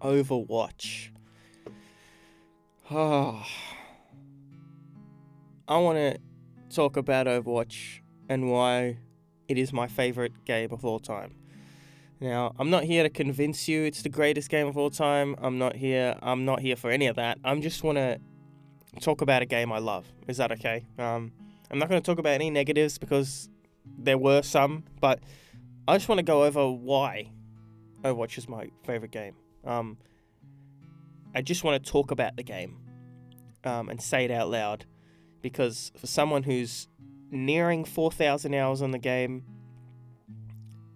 Overwatch. Oh, I want to talk about Overwatch and why it is my favorite game of all time. Now, I'm not here to convince you it's the greatest game of all time. I'm not here for any of that. I just want to talk about a game I love. Is that okay? I'm not going to talk about any negatives because there were some, but I just want to go over why Overwatch is my favorite game. I just want to talk about the game and say it out loud, because for someone who's nearing 4,000 hours on the game,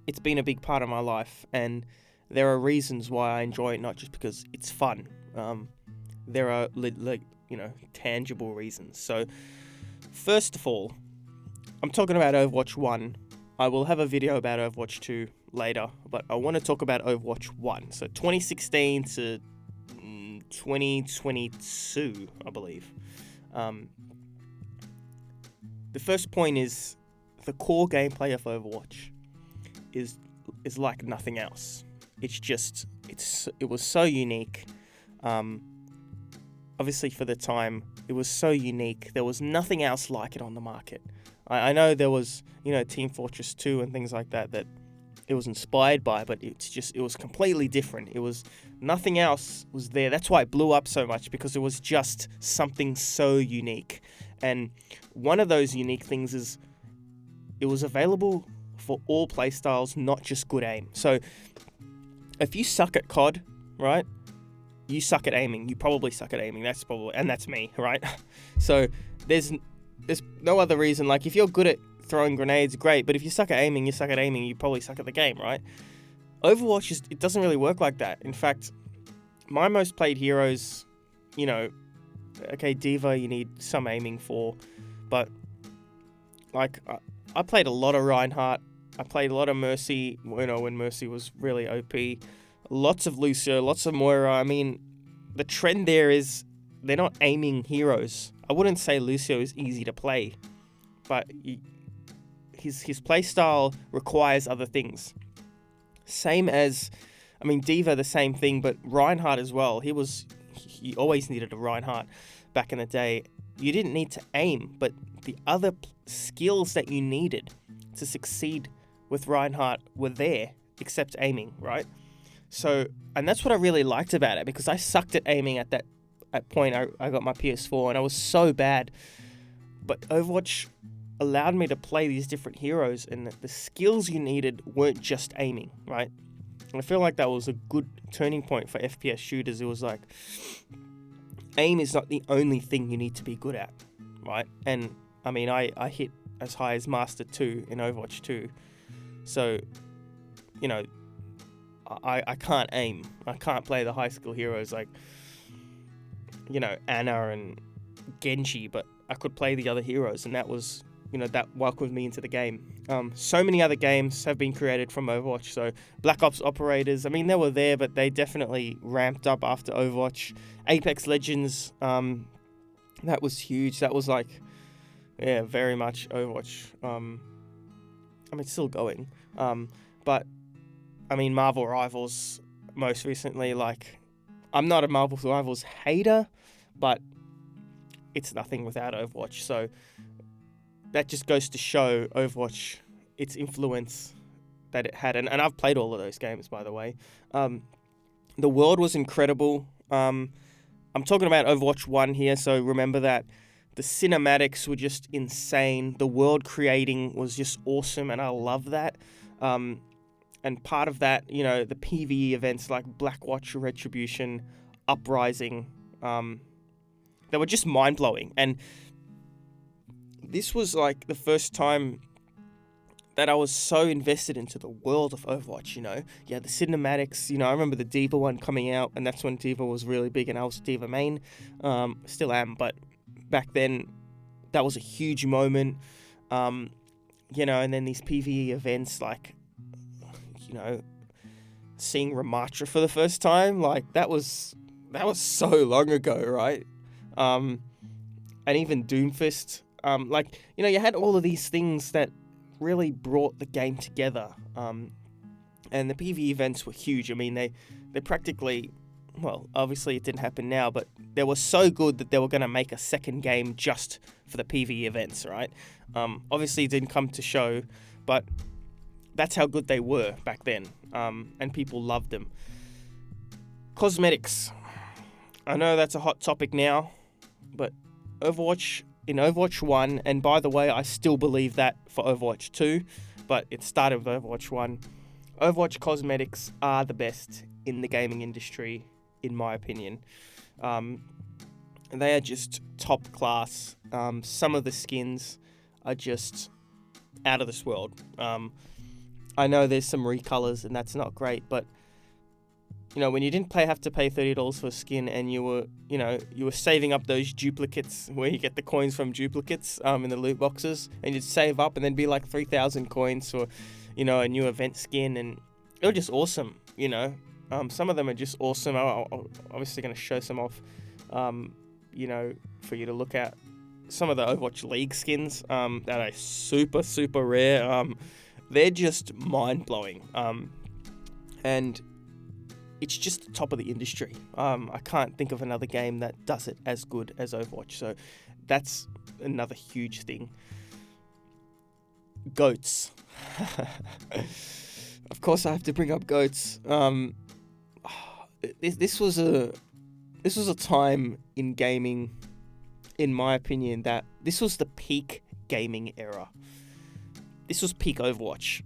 it's been a big part of my life, and there are reasons why I enjoy it, not just because it's fun. There are tangible reasons. So first of all, I'm talking about Overwatch 1. I will have a video about Overwatch 2 later, but I want to talk about Overwatch 1. So 2016 to 2022, I believe. The first point is the core gameplay of Overwatch is like nothing else. It was so unique. Obviously for the time, it was so unique. There was nothing else like it on the market. I know there was, Team Fortress 2 and things like that it was inspired by, but it was completely different. It was nothing else was there. That's why it blew up so much, because it was just something so unique. And one of those unique things is it was available for all playstyles, not just good aim. So if you suck at COD, right? You suck at aiming. You probably suck at aiming. That's me, right? So there's no other reason. Like, if you're good at throwing grenades, great. But if you suck at aiming, you probably suck at the game, right? Overwatch it doesn't really work like that. In fact, my most played heroes, okay, D.Va you need some aiming for, but like I played a lot of Reinhardt. I played a lot of Mercy, when Mercy was really OP. Lots of Lucio, lots of Moira. I mean, the trend there is they're not aiming heroes. I wouldn't say Lucio is easy to play, but his playstyle requires other things. Same as, D.Va the same thing, but Reinhardt as well. He always needed a Reinhardt back in the day. You didn't need to aim, but the other skills that you needed to succeed with Reinhardt were there, except aiming, right? So, and that's what I really liked about it, because I sucked at aiming at that point. I got my PS4 and I was so bad. But Overwatch allowed me to play these different heroes, and the skills you needed weren't just aiming, right? And I feel like that was a good turning point for FPS shooters. It was like, aim is not the only thing you need to be good at, right? And I hit as high as Master 2 in Overwatch 2. So, I can't aim. I can't play the high skill heroes like, Ana and Genji, but I could play the other heroes, and that was, that welcomed me into the game. So many other games have been created from Overwatch. So Black Ops Operators, they were there, but they definitely ramped up after Overwatch. Apex Legends, that was huge. That was like, very much Overwatch. It's still going. But Marvel Rivals most recently, like, I'm not a Marvel Rivals hater, but it's nothing without Overwatch. So that just goes to show Overwatch, its influence that it had. And I've played all of those games, by the way. The world was incredible. I'm talking about Overwatch 1 here, so remember that. The cinematics were just insane. The world creating was just awesome, and I love that. And part of that, the PvE events like Blackwatch, Retribution, Uprising, they were just mind-blowing. And this was like the first time that I was so invested into the world of Overwatch, the cinematics, I remember the D.Va one coming out, and that's when D.Va was really big, and I was D.Va main, still am, but back then that was a huge moment, and then these PvE events, like, seeing Ramatra for the first time, like, that was so long ago, right? And even Doomfist, you had all of these things that really brought the game together. And the PvE events were huge. They practically well, obviously it didn't happen now, but they were so good that they were going to make a second game just for the PvE events, right? Obviously it didn't come to show, but that's how good they were back then, and people loved them. Cosmetics. I know that's a hot topic now, but in Overwatch 1, and by the way, I still believe that for Overwatch 2, but it started with Overwatch 1. Overwatch cosmetics are the best in the gaming industry, in my opinion. They are just top class. Some of the skins are just out of this world. I know there's some recolors and that's not great, but when you didn't have to pay $30 for a skin, and you were saving up those duplicates where you get the coins from duplicates in the loot boxes, and you'd save up and then be like 3,000 coins for a new event skin, and it was just awesome. Some of them are just awesome. I'm obviously going to show some off for you to look at. Some of the Overwatch League skins that are super, super rare. They're just mind-blowing. And it's just the top of the industry. I can't think of another game that does it as good as Overwatch. So that's another huge thing. Goats. Of course I have to bring up goats. This was a time in gaming, in my opinion, that this was the peak gaming era. This was peak Overwatch.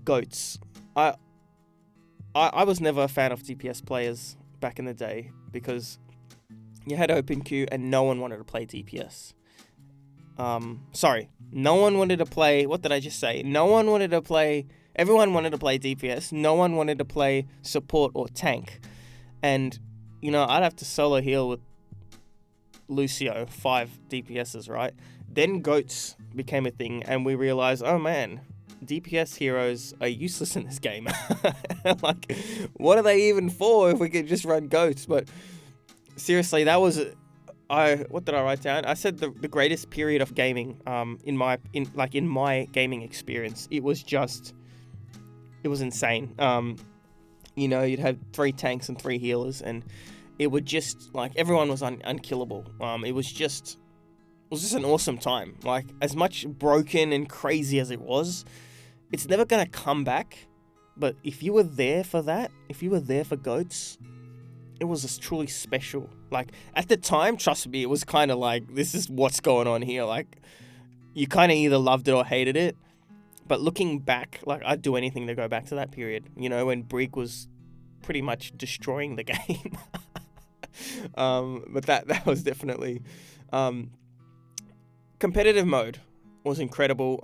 Goats. I was never a fan of DPS players back in the day because you had open queue and no one wanted to play DPS. No one wanted to play, what did I just say? Everyone wanted to play DPS. No one wanted to play support or tank. And, I'd have to solo heal with Lucio, 5 DPSs, right? Then goats became a thing and we realized, oh man, DPS heroes are useless in this game. Like, what are they even for if we could just run goats? But seriously, that was... what did I write down? I said the greatest period of gaming in my gaming experience. It was insane. You'd have 3 tanks and 3 healers, and it would just everyone was unkillable. It was just an awesome time. Like, as much broken and crazy as it was, it's never gonna come back. But if you were there for that, if you were there for goats, it was just truly special. Like, at the time, trust me, it was kind of like, this is what's going on here. Like, you kind of either loved it or hated it. But looking back, I'd do anything to go back to that period. When Brig was pretty much destroying the game. But that was definitely... competitive mode was incredible.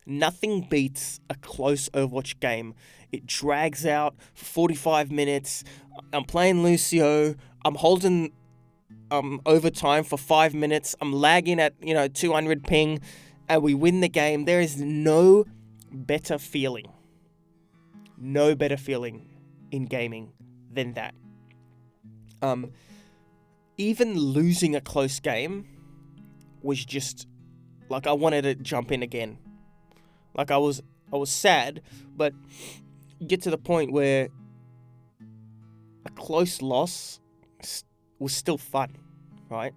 Nothing beats a close Overwatch game. It drags out for 45 minutes. I'm playing Lucio. I'm holding overtime for 5 minutes. I'm lagging at 200 ping, and we win the game. There is no better feeling in gaming than that. Even losing a close game was just I wanted to jump in again. I was sad, but you get to the point where a close loss was still fun, right?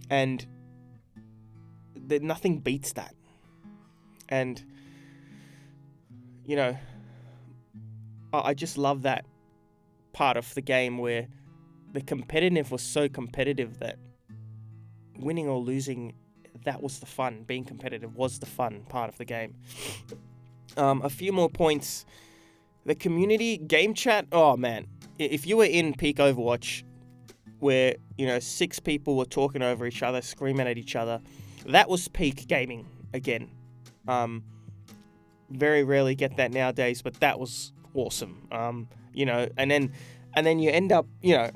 And nothing beats that. And I just love that part of the game where the competitive was so competitive that winning or losing, that was the fun. Being competitive was the fun part of the game. A few more points. The community game chat. Oh man, if you were in peak Overwatch, where 6 people were talking over each other, screaming at each other, that was peak gaming again. Very rarely get that nowadays, but that was awesome. And then you end up,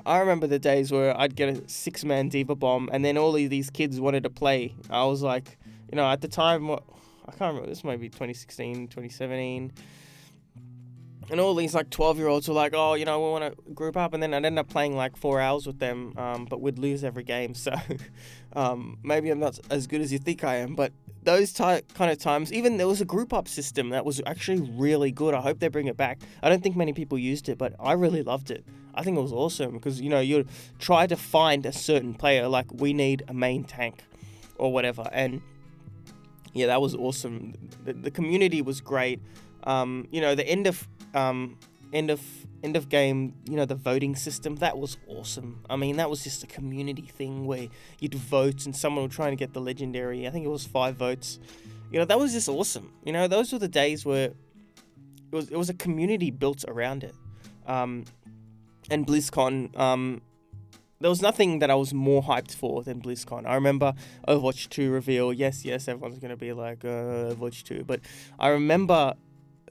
I remember the days where I'd get a 6-man Diva Bomb, and then all of these kids wanted to play. I was like, at the time, I can't remember, this might be 2016, 2017. And all these 12-year-olds were like, oh, we want to group up. And then I'd end up playing 4 hours with them, but we'd lose every game. So maybe I'm not as good as you think I am. But those kind of times, even there was a group up system that was actually really good. I hope they bring it back. I don't think many people used it, but I really loved it. I think it was awesome because, you try to find a certain player, like we need a main tank or whatever. And yeah, that was awesome. The community was great. The end of game, the voting system, that was awesome. I mean, that was just a community thing where you'd vote and someone would try and get the legendary. I think it was 5 votes. That was just awesome. Those were the days where it was a community built around it. And BlizzCon, there was nothing that I was more hyped for than BlizzCon. I remember Overwatch 2 reveal. Yes, everyone's going to be like, Overwatch 2. But I remember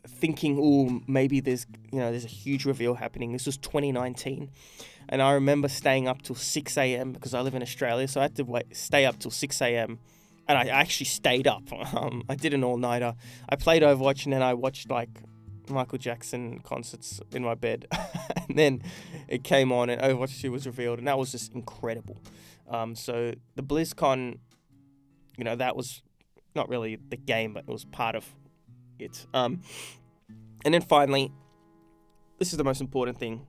thinking, oh, maybe there's a huge reveal happening. This was 2019. And I remember staying up till 6 a.m. because I live in Australia. So I had to stay up till 6 a.m. And I actually stayed up. I did an all-nighter. I played Overwatch and then I watched like Michael Jackson concerts in my bed. And then it came on and Overwatch 2 was revealed, and that was just incredible. So the BlizzCon, that was not really the game, but it was part of it. And then finally, this is the most important thing.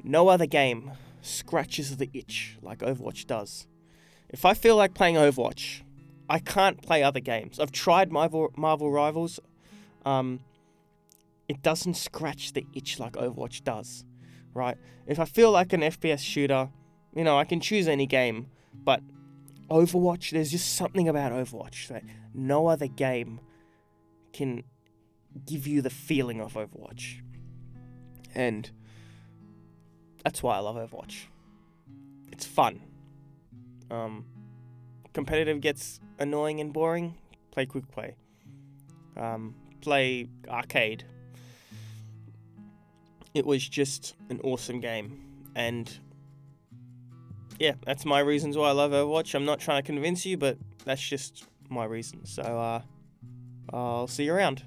No other game scratches the itch like Overwatch does. If I feel like playing Overwatch, I can't play other games. I've tried Marvel Rivals. It doesn't scratch the itch like Overwatch does, right? If I feel like an FPS shooter, I can choose any game, but Overwatch, there's just something about Overwatch that no other game can give you the feeling of Overwatch. And that's why I love Overwatch. It's fun. Competitive gets annoying and boring, play quick play. Play arcade. It was just an awesome game. And yeah, that's my reasons why I love Overwatch. I'm not trying to convince you, but that's just my reasons. So I'll see you around.